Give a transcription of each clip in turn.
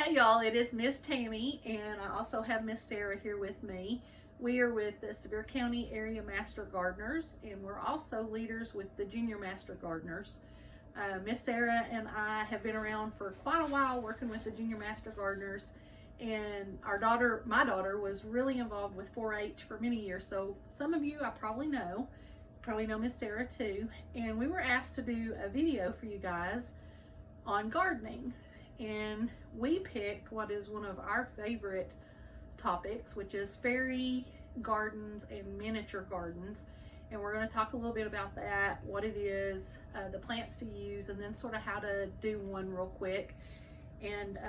Hey y'all, it is Miss Tammy, and I also have Miss Sarah here with me. We are with the Sevier County Area Master Gardeners, and we're also leaders with the Junior Master Gardeners. Miss Sarah and I have been around for quite a while working with the Junior Master Gardeners, and my daughter, was really involved with 4-H for many years. So some of you I probably know Miss Sarah too, and we were asked to do a video for you guys on gardening. And we picked what is one of our favorite topics, which is fairy gardens and miniature gardens. And we're going to talk a little bit about that, what it is, the plants to use, and then sort of how to do one real quick, and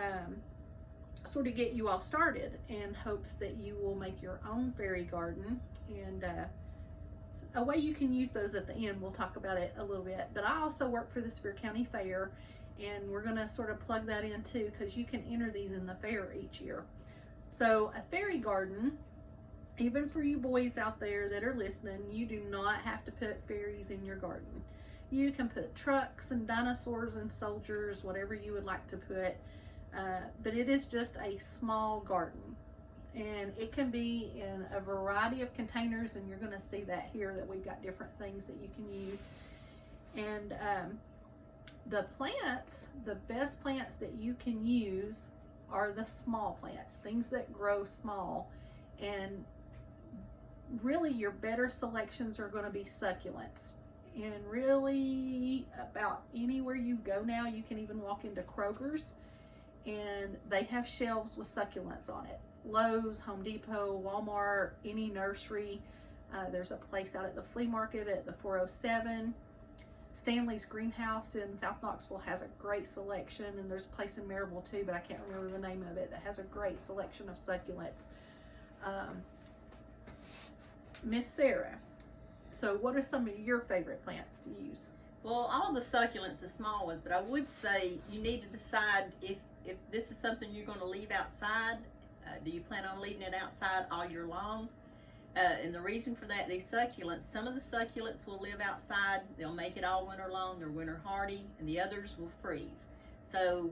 sort of get you all started in hopes that you will make your own fairy garden. And a way you can use those at the end, we'll talk about it a little bit. But I also work for the Sevier County Fair, and we're going to sort of plug that in too, because you can enter these in the fair each year. So a fairy garden, even for you boys out there that are listening, you do not have to put fairies in your garden. You can put trucks and dinosaurs and soldiers, whatever you would like to put, but it is just a small garden, and it can be in a variety of containers, and you're going to see that here, that we've got different things that you can use. And the plants, the best plants that you can use are the small plants, things that grow small. And really your better selections are going to be succulents. And really about anywhere you go now, you can even walk into Kroger's and they have shelves with succulents on it. Lowe's, Home Depot, Walmart, any nursery. There's a place out at the flea market at the 407. Stanley's Greenhouse in South Knoxville has a great selection, and there's a place in Maryville too, but I can't remember the name of it, that has a great selection of succulents. Miss Sarah, so what are some of your favorite plants to use? Well, all the succulents, the small ones, but I would say you need to decide if this is something you're going to leave outside. Do you plan on leaving it outside all year long? And the reason for that, these succulents, some of the succulents will live outside. They'll make it all winter long. They're winter hardy, and the others will freeze. So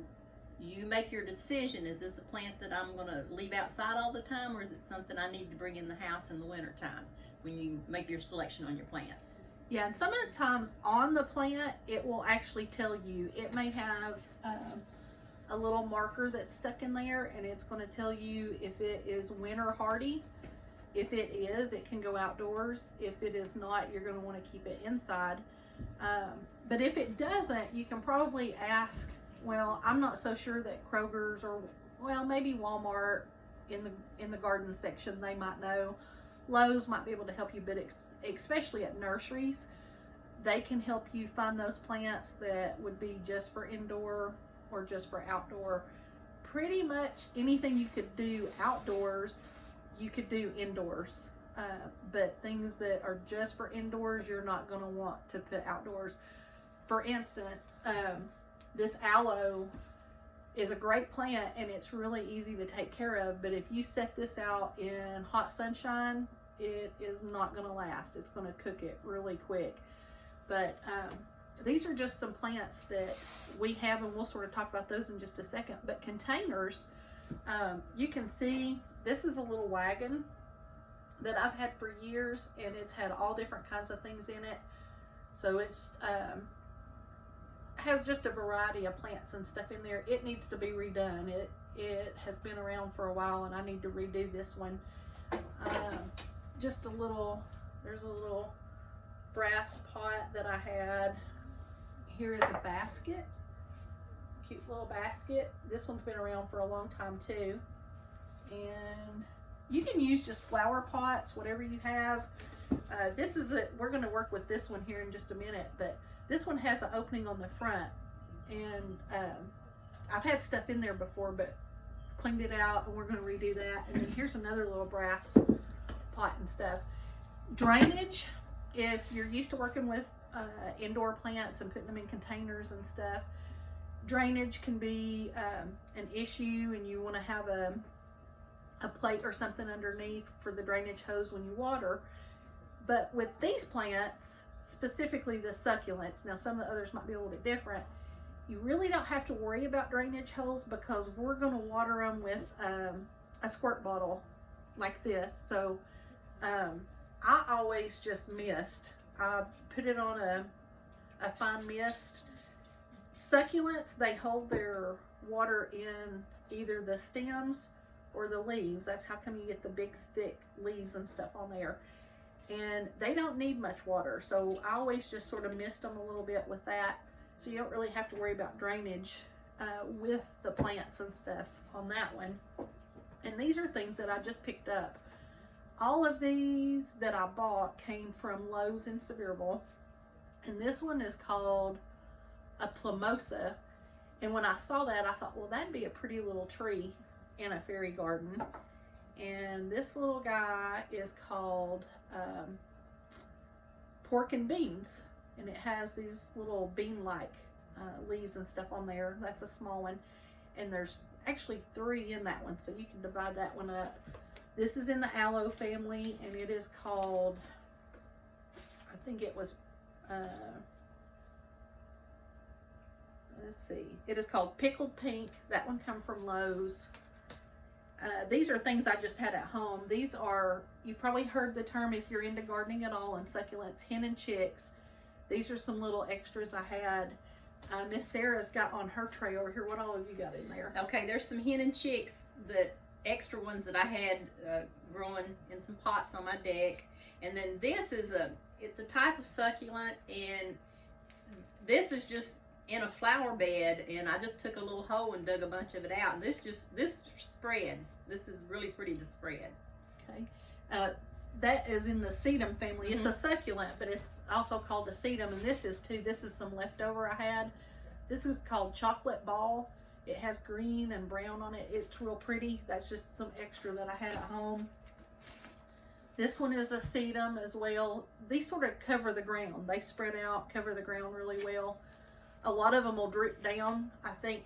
you make your decision. Is this a plant that I'm going to leave outside all the time, or is it something I need to bring in the house in the winter time when you make your selection on your plants? Yeah, and some of the times on the plant, it will actually tell you. It may have a little marker that's stuck in there, and it's going to tell you if it is winter hardy. If it is, it can go outdoors. If it is not, you're going to want to keep it inside. But if it doesn't, you can probably ask, well, I'm not so sure that Kroger's, or well, maybe Walmart in the garden section, they might know. Lowe's might be able to help you, but especially at nurseries, they can help you find those plants that would be just for indoor or just for outdoor. Pretty much anything you could do outdoors, you could do indoors, but things that are just for indoors, you're not going to want to put outdoors. For instance, this aloe is a great plant, and it's really easy to take care of, but if you set this out in hot sunshine, it is not going to last. It's going to cook it really quick. But these are just some plants that we have, and we'll sort of talk about those in just a second. But containers, you can see this is a little wagon that I've had for years, and it's had all different kinds of things in it. So it's has just a variety of plants and stuff in there. It needs to be redone. It has been around for a while, and I need to redo this one. Just a little, there's a little brass pot that I had. Here is a basket, cute little basket. This one's been around for a long time too. And you can use just flower pots, whatever you have. We're going to work with this one here in just a minute, but this one has an opening on the front, and I've had stuff in there before, but cleaned it out, and we're going to redo that. And then here's another little brass pot and stuff. Drainage, if you're used to working with indoor plants and putting them in containers and stuff, drainage can be an issue, and you want to have a plate or something underneath for the drainage hose when you water. But with these plants, specifically the succulents, now some of the others might be a little bit different, You really don't have to worry about drainage holes because we're going to water them with a squirt bottle like this. So I always just mist. I put it on a fine mist. Succulents, they hold their water in either the stems or the leaves. That's how come you get the big thick leaves and stuff on there. And they don't need much water, so I always just sort of mist them a little bit with that, so you don't really have to worry about drainage with the plants and stuff on that one. And these are things that I just picked up. All of these that I bought came from Lowe's in Sevierville, and this one is called a plumosa. And when I saw that, I thought, well, that'd be a pretty little tree in a fairy garden. And this little guy is called pork and beans, and it has these little bean-like leaves and stuff on there. That's a small one, and there's actually 3 in that one, so you can divide that one up. This is in the aloe family, and it is called, I think it was let's see, it is called pickled pink. That one come from Lowe's. These are things I just had at home. These are, you've probably heard the term, if you're into gardening at all, and succulents, hen and chicks. These are some little extras I had. Miss Sarah's got on her tray over here. What all have you got in there? Okay, there's some hen and chicks, the extra ones that I had growing in some pots on my deck. And then this is it's a type of succulent, and this is just in a flower bed, and I just took a little hole and dug a bunch of it out, and this spreads. This is really pretty to spread. Okay, that is in the sedum family. It's a succulent, but it's also called a sedum, and this is too. This is some leftover I had. This is called chocolate ball. It has green and brown on it. It's real pretty. That's just some extra that I had at home. This one is a sedum as well. These sort of cover the ground. They spread out, cover the ground really well. A lot of them will drip down. I think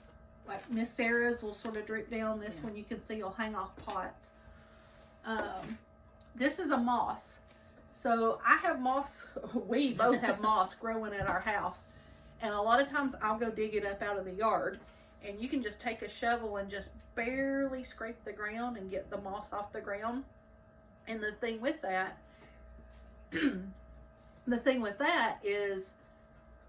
like Miss Sarah's will sort of drip down. This one you can see will hang off pots. This is a moss. So I have moss, we both have moss growing at our house. And a lot of times I'll go dig it up out of the yard. And you can just take a shovel and just barely scrape the ground and get the moss off the ground. And the thing with that, is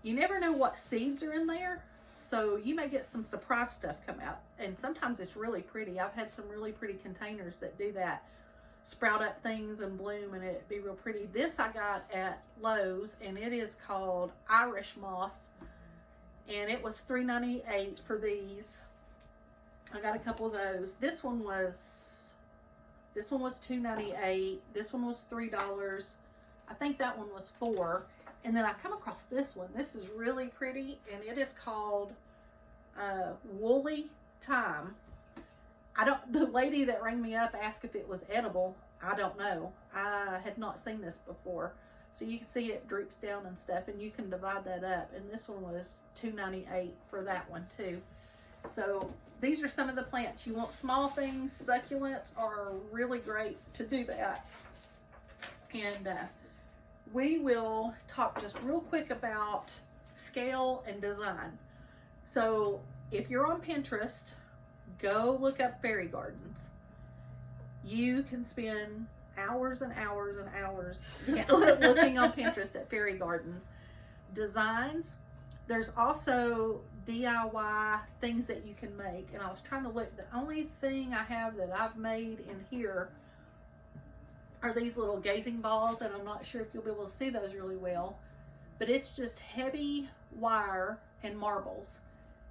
you never know what seeds are in there, so you may get some surprise stuff come out, and sometimes it's really pretty. I've had some really pretty containers that do that, sprout up things and bloom, and it'd be real pretty. This I got at Lowe's, and it is called Irish moss, and it was $3.98 for these. I got a couple of those. This one was $2.98. This one was $3. I think that one was $4. And then I come across this one. This is really pretty, and it is called Woolly Thyme. The lady that rang me up asked if it was edible. I don't know. I had not seen this before. So you can see it droops down and stuff, and you can divide that up. And this one was $2.98 for that one too. So these are some of the plants. You want small things, succulents are really great to do that. And we will talk just real quick about scale and design. So if you're on Pinterest, go look up fairy gardens. You can spend hours and hours and hours looking on Pinterest at fairy gardens. Designs, there's also DIY things that you can make. And I was trying to look, the only thing I have that I've made in here are these little gazing balls, and I'm not sure if you'll be able to see those really well, but it's just heavy wire and marbles,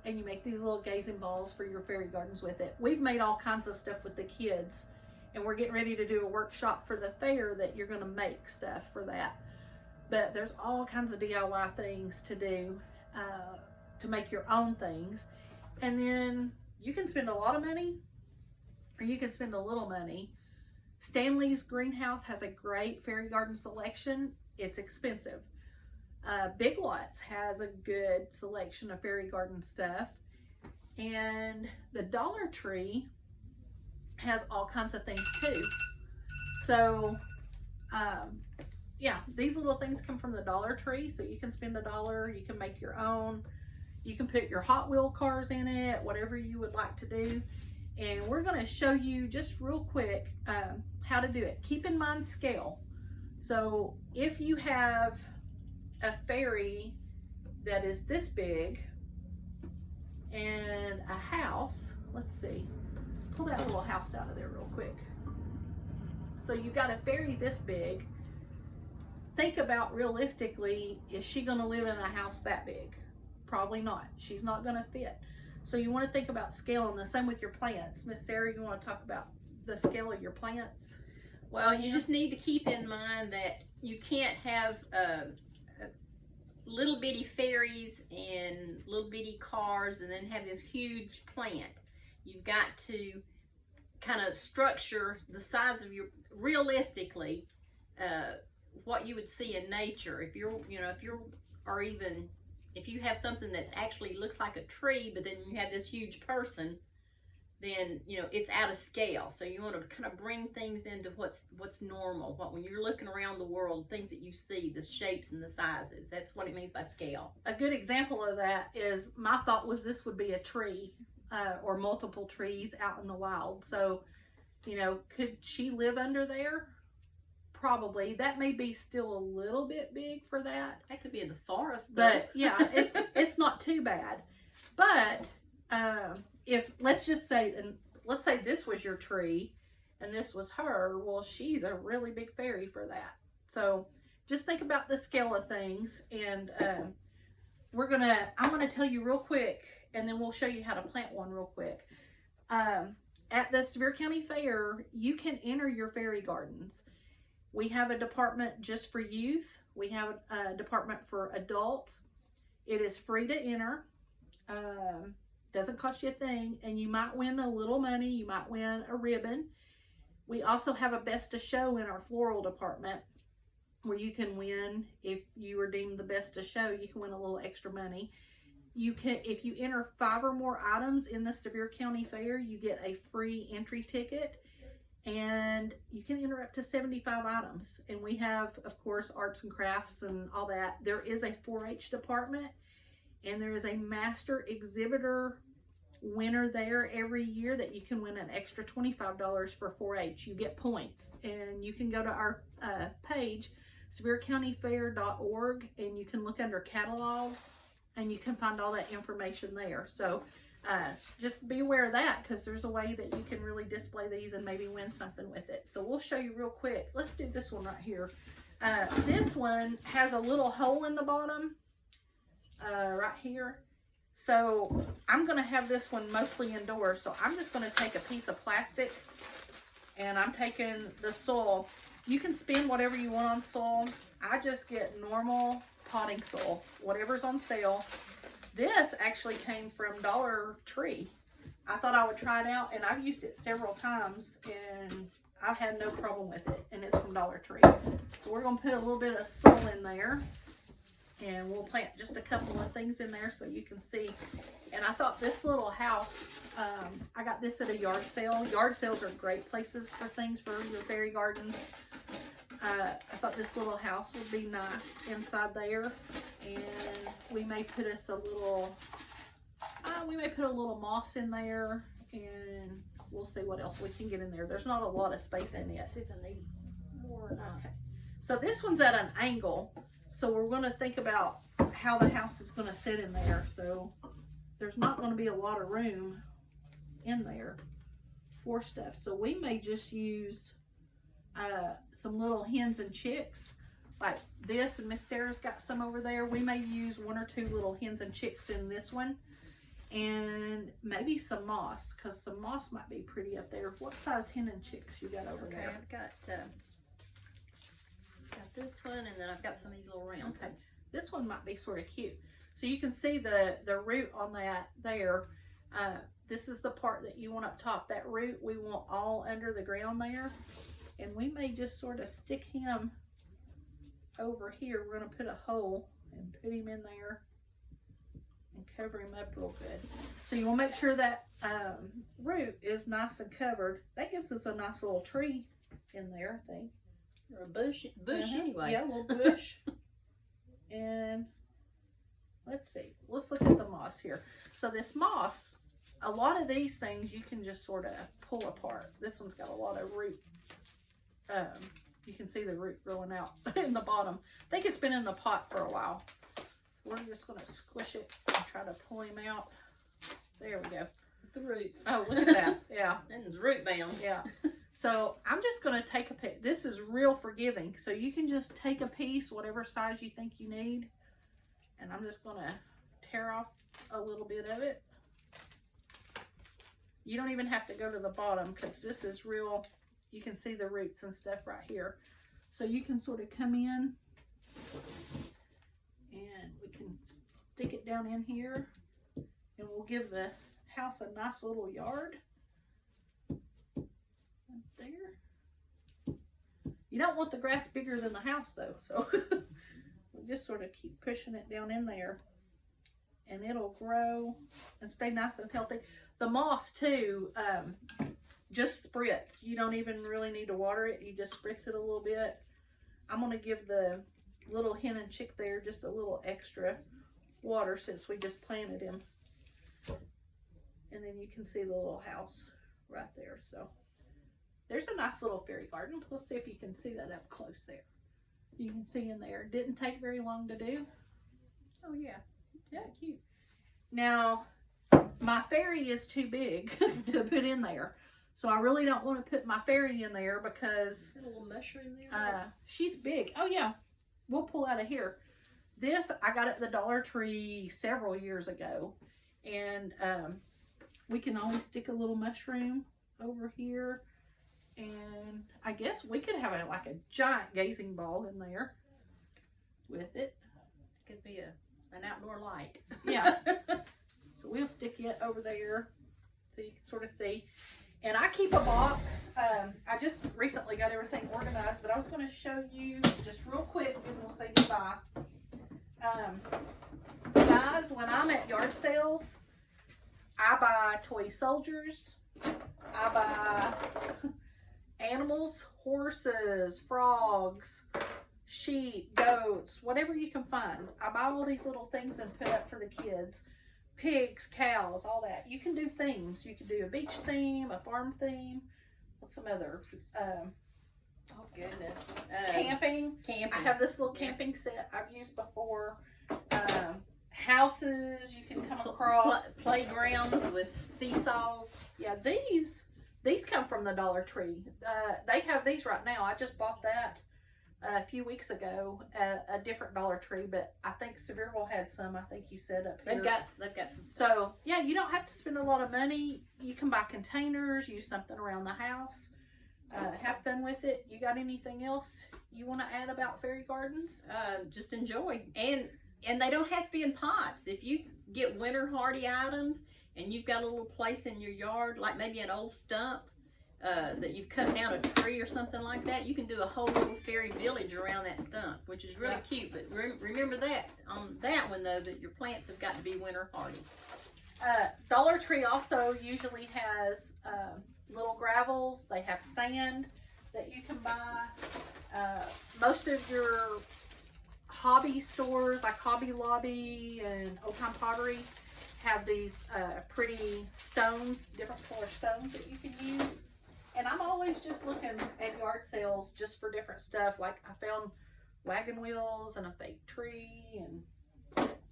and you make these little gazing balls for your fairy gardens with it. We've made all kinds of stuff with the kids, and we're getting ready to do a workshop for the fair that you're going to make stuff for that. But there's all kinds of DIY things to do to make your own things, and then you can spend a lot of money or you can spend a little money. Stanley's Greenhouse has a great fairy garden selection. It's expensive. Big Lots has a good selection of fairy garden stuff. And the Dollar Tree has all kinds of things too. So, yeah, these little things come from the Dollar Tree. So you can spend $1. You can make your own. You can put your Hot Wheel cars in it, whatever you would like to do. And we're going to show you just real quick how to do it. Keep in mind scale. So if you have a ferry that is this big and a house, let's see, pull that little house out of there real quick. So you've got a ferry this big. Think about realistically, is she going to live in a house that big? Probably not. She's not going to fit. So you want to think about scale, and the same with your plants. Miss Sarah, you want to talk about the scale of your plants? Well, you just need to keep in mind that you can't have little bitty ferries and little bitty cars and then have this huge plant. You've got to kind of structure the size of your, realistically, what you would see in nature. If you have something that's actually looks like a tree, but then you have this huge person, then it's out of scale. So you want to kind of bring things into what's normal. When you're looking around the world, things that you see, the shapes and the sizes. That's what it means by scale. A good example of that is, my thought was this would be a tree or multiple trees out in the wild. So, could she live under there? Probably. That may be still a little bit big for that. That could be in the forest, though. But yeah, it's not too bad. But if let's say this was your tree and this was her, well, she's a really big fairy for that. So just think about the scale of things, and I'm gonna tell you real quick, and then we'll show you how to plant one real quick. At the Sevier County Fair, you can enter your fairy gardens. We have a department just for youth. We have a department for adults. It is free to enter. Doesn't cost you a thing, and you might win a little money. You might win a ribbon. We also have a best of show in our floral department, where you can win, if you were deemed the best of show, you can win a little extra money. You can, if you enter 5 or more items in the Sevier County Fair, you get a free entry ticket. And you can enter up to 75 items. And we have, of course, arts and crafts and all that. There is a 4-H department, and there is a master exhibitor winner there every year that you can win an extra $25 for 4-H. You get points, and you can go to our page, SevierCountyFair.org, and you can look under catalog, and you can find all that information there. So just be aware of that, because there's a way that you can really display these and maybe win something with it. So we'll show you real quick. Let's do this one right here. This one has a little hole in the bottom right here. So I'm going to have this one mostly indoors. So I'm just going to take a piece of plastic, and I'm taking the soil. You can spend whatever you want on soil. I just get normal potting soil, whatever's on sale. This actually came from Dollar Tree. I thought I would try it out, and I've used it several times, and I've had no problem with it, and it's from Dollar Tree. So we're going to put a little bit of soil in there, and we'll plant just a couple of things in there so you can see. And I thought this little house, I got this at a yard sale. Yard sales are great places for things for your fairy gardens. I thought this little house would be nice inside there, and we may put us a little, moss in there, and we'll see what else we can get in there. There's not a lot of space in it. See if I need more or not. Okay, so this one's at an angle, so we're going to think about how the house is going to sit in there. So there's not going to be a lot of room in there for stuff. So we may just use some little hens and chicks like this, and Miss Sarah's got some over there. We may use 1 or 2 little hens and chicks in this one, and maybe some moss, because some moss might be pretty up there. What size hen and chicks you got over there? I've got this one, and then I've got some of these little round things. This one might be sort of cute. So you can see the root on that there. This is the part that you want up top. That root we want all under the ground there. And we may just sort of stick him over here. We're going to put a hole and put him in there and cover him up real good. So you want to make sure that root is nice and covered. That gives us a nice little tree in there, I think. Or a bush anyway. Yeah, a little bush. And let's see. Let's look at the moss here. So this moss, a lot of these things you can just sort of pull apart. This one's got a lot of root. You can see the root growing out in the bottom. I think it's been in the pot for a while. We're just going to squish it and try to pull him out. There we go. The roots. Oh, look at that. Yeah. And it's root bound. Yeah. So I'm just going to take a piece. This is real forgiving. So you can just take a piece, whatever size you think you need. And I'm just going to tear off a little bit of it. You don't even have to go to the bottom because this is real. You can see the roots and stuff right here. So you can sort of come in and we can stick it down in here and we'll give the house a nice little yard. Right there. You don't want the grass bigger than the house though, so we just sort of keep pushing it down in there and it'll grow and stay nice and healthy. The moss too, just spritz. You don't even really need to water it. You just spritz it a little bit. I'm going to give the little hen and chick there just a little extra water since we just planted him. And then you can see the little house right there. So there's a nice little fairy garden. Let's see if you can see that up close there. You can see in there. Didn't take very long to do. Oh yeah. Yeah, cute. Now, my fairy is too big to put in there. So I really don't want to put my fairy in there because a little mushroom there. She's big. Oh yeah, we'll pull out of here. This I got at the Dollar Tree several years ago, and we can always stick a little mushroom over here, and I guess we could have like a giant gazing ball in there with it. Could be an outdoor light. Yeah. So we'll stick it over there so you can sort of see. And I keep a box. I just recently got everything organized, but I was going to show you just real quick and we'll say goodbye. Guys, when I'm at yard sales, I buy toy soldiers. I buy animals, horses, frogs, sheep, goats, whatever you can find. I buy all these little things and put up for the kids. Pigs, cows, all that. You can do themes. You can do a beach theme, a farm theme. What's some other? Oh goodness. Camping. I have this little camping set I've used before. Houses you can come across. Playgrounds with seesaws. Yeah, these come from the Dollar Tree. They have these right now. I just bought that a few weeks ago at a different Dollar Tree, but I think Sevierville had some. I think you said up here. They've got some stuff. So yeah, you don't have to spend a lot of money. You can buy containers, use something around the house, have fun with it. You got anything else you want to add about fairy gardens? Just enjoy, and they don't have to be in pots. If you get winter hardy items and you've got a little place in your yard, like maybe an old stump that you've cut down a tree or something like that, you can do a whole little fairy village around that stump, which is really cute. But remember that on that one though, that your plants have got to be winter hardy. Dollar Tree also usually has little gravels. They have sand that you can buy. Most of your hobby stores like Hobby Lobby and Old Time Pottery have these pretty stones, different color stones that you can use. And I'm always just looking at yard sales just for different stuff. Like I found wagon wheels and a fake tree and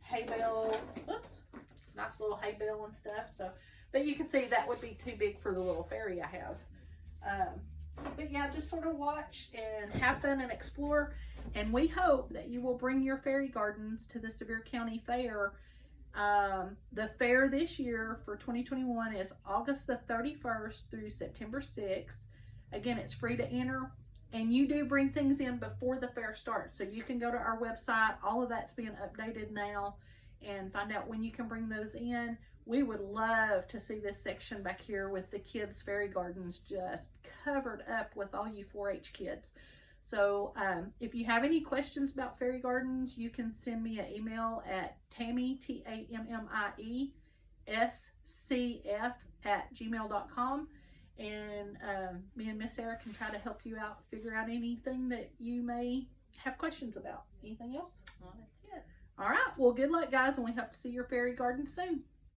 hay bales. Oops, nice little hay bale and stuff. So, but you can see that would be too big for the little fairy I have. But yeah, just sort of watch and have fun and explore. And we hope that you will bring your fairy gardens to the Sevier County Fair. The fair this year for 2021 is August the 31st through September 6th. Again, it's free to enter, and you do bring things in before the fair starts. So you can go to our website. All of that's being updated now and find out when you can bring those in. We would love to see this section back here with the kids' fairy gardens just covered up with all you 4-H kids. So if you have any questions about fairy gardens, you can send me an email at Tammy, TAMMIE, SCF@gmail.com. And me and Miss Sarah can try to help you out, figure out anything that you may have questions about. Anything else? Well, that's it. All right, well, good luck, guys, and we hope to see your fairy garden soon.